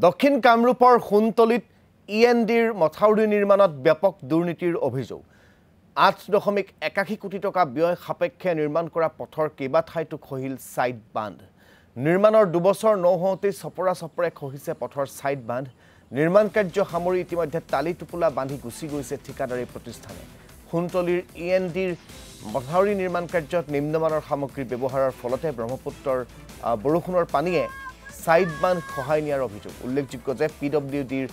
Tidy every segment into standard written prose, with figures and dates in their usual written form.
দক্ষিণ কামৰূপৰ সোণতলিত ইএনডিৰ মথাউৰি নিৰ্মাণত ব্যাপক দুৰ্নীতিৰ অভিযোগ ৮.৮১ কোটি টকা ব্যয় সাপেক্ষে নিৰ্মাণ কৰা পথৰ কেইবা ঠাইতো খহিল সাইড বান্ধ নিৰ্মাণৰ দুবছৰ নহওঁতেই চপৰে খহিছে পথৰ সাইড বান্ধ নিৰ্মাণ কাৰ্য সামৰি ইতিমধ্যে তালি টুপুলা বান্ধি গুচি গৈছে ঠিকাদাৰী প্ৰতিষ্ঠানে সোণতলিৰ ইএনডিৰ মথাউৰি নিৰ্মাণ কাৰ্যত নিম্নমানৰ সামগ্ৰী ব্যৱহাৰৰ ফলতে ব্ৰহ্মপুত্ৰৰ বৰষুণৰ পানীয়ে সাইড বান্ধ খহাই নিয়াৰ অভিযোগ উল্লেখযোগ্য যে পিডব্লিউডিৰ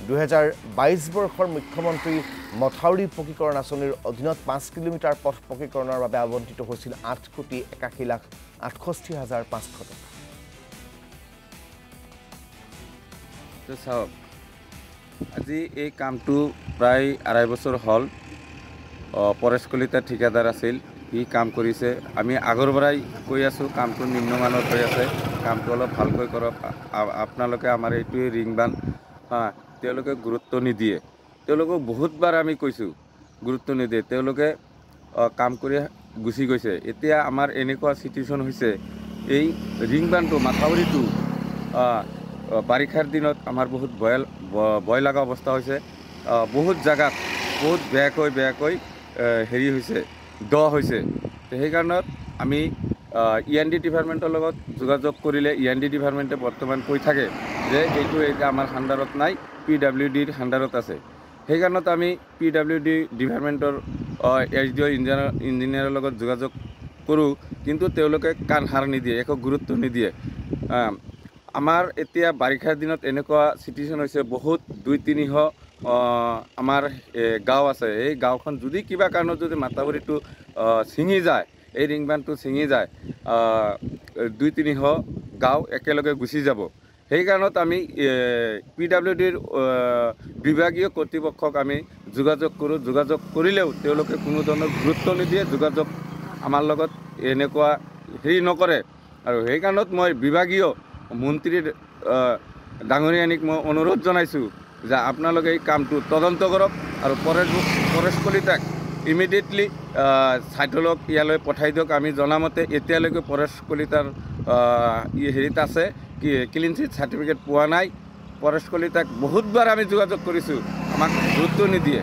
2022 বৰ্ষৰ মুখ্যমন্ত্ৰী মথাউৰি পকীকৰণ আঁচনিৰ অধীনত 5 কিলোমিটাৰ পথ পকীকৰণৰ বাবে আবণ্টিত হৈছিল 8,81,68,500 টকা তো চাওক আজি এই কামটো প্ৰায় 2.5 বছৰ হ'ল পৰেশ কলিতা ঠিকাদাৰ আছিল ই কাম কৰিছে আমি আগৰ পৰাই কৈ আছো কামটো নিম্নমানৰ হৈ আছে কামটো অলপ ভালকৈ কৰক আপোনালোকে আমাৰ এইটোৱে ৰিং বান্ধ তেওঁলোকে গুৰুত্ব নিদিয়ে তেওঁলোকক বহুতবাৰ আমি কৈছো গুৰুত্ব নিদিয়ে তেওঁলোকে কাম কৰি গুচি গৈছে এতিয়া আমাৰ এনেকুৱা সিচুৱেশ্যন হৈছে এই ৰিং বান্ধটো মাথাউৰিটো বাৰিষাৰ দিনত আমাৰ বহুত ভয় লগা অৱস্থা হৈছে বহুত জায়গাত বহুত বেয়াকৈ হেৰি হৈছে দ হৈছে সেই কাৰণত আমি ইএনডি ডিপাৰ্টমেণ্টৰ লগত যোগাযোগ কৰিলে ইএনডি ডিপাৰ্টমেণ্টে বৰ্তমান কৈ থাকে যে এইটো এতিয়া আমাৰ হাণ্ডাৰত নাই পিডব্লিউডিৰ হাণ্ডাৰত আছে সেই কাৰণত আমি পিডব্লিউডি ডিপাৰ্টমেণ্টৰ এছডিঅ ইঞ্জিনিয়াৰৰ লগত যোগাযোগ কৰোঁ কিন্তু তেওঁলোকে কাণ সাৰ নিদিয়ে একো গুৰুত্ব নিদিয়ে আমাৰ এতিয়া বাৰিষাৰ দিনত এনেকুৱা সিচুৱেশ্যন হৈছে বহুত 2-300 আমাৰ গাঁও আছে এই গাঁওখন যদি কিবা কাৰণত যদি মাথাউৰিটো ছিঙি যায় এই ৰিং বান্ধটো ছিঙি যায় 2-300 গাঁও একেলগে গুচি যাব সেই কাৰণত আমি পিডব্লিউডিৰ বিভাগীয় কৰ্তৃপক্ষক আমি যোগাযোগ কৰোঁ যোগাযোগ কৰিলেও তেওঁলোকে কোনো ধৰণৰ গুৰুত্ব নিদিয়ে যোগাযোগ আমাৰ লগত এনেকুৱা হেৰি নকৰে আৰু সেই কাৰণত মই বিভাগীয় মন্ত্ৰীৰ ডাঙৰীয়ানীক মই অনুৰোধ জনাইছোঁ যে আপোনালোকে এই কামটো তদন্ত কৰক আৰু পৰেশ কলিতাক ইমিডিয়েটলি চাইটলক ইয়ালৈ পঠাই দিয়ক আমি জনামতে এতিয়ালৈকে পৰেশ কলিতাৰ হেৰিত আছে কি ক্লিন চিট চাৰ্টিফিকেট পোৱা নাই পৰেশ কলিতাক বহুতবাৰ আমি যোগাযোগ কৰিছোঁ আমাক গুৰুত্ব নিদিয়ে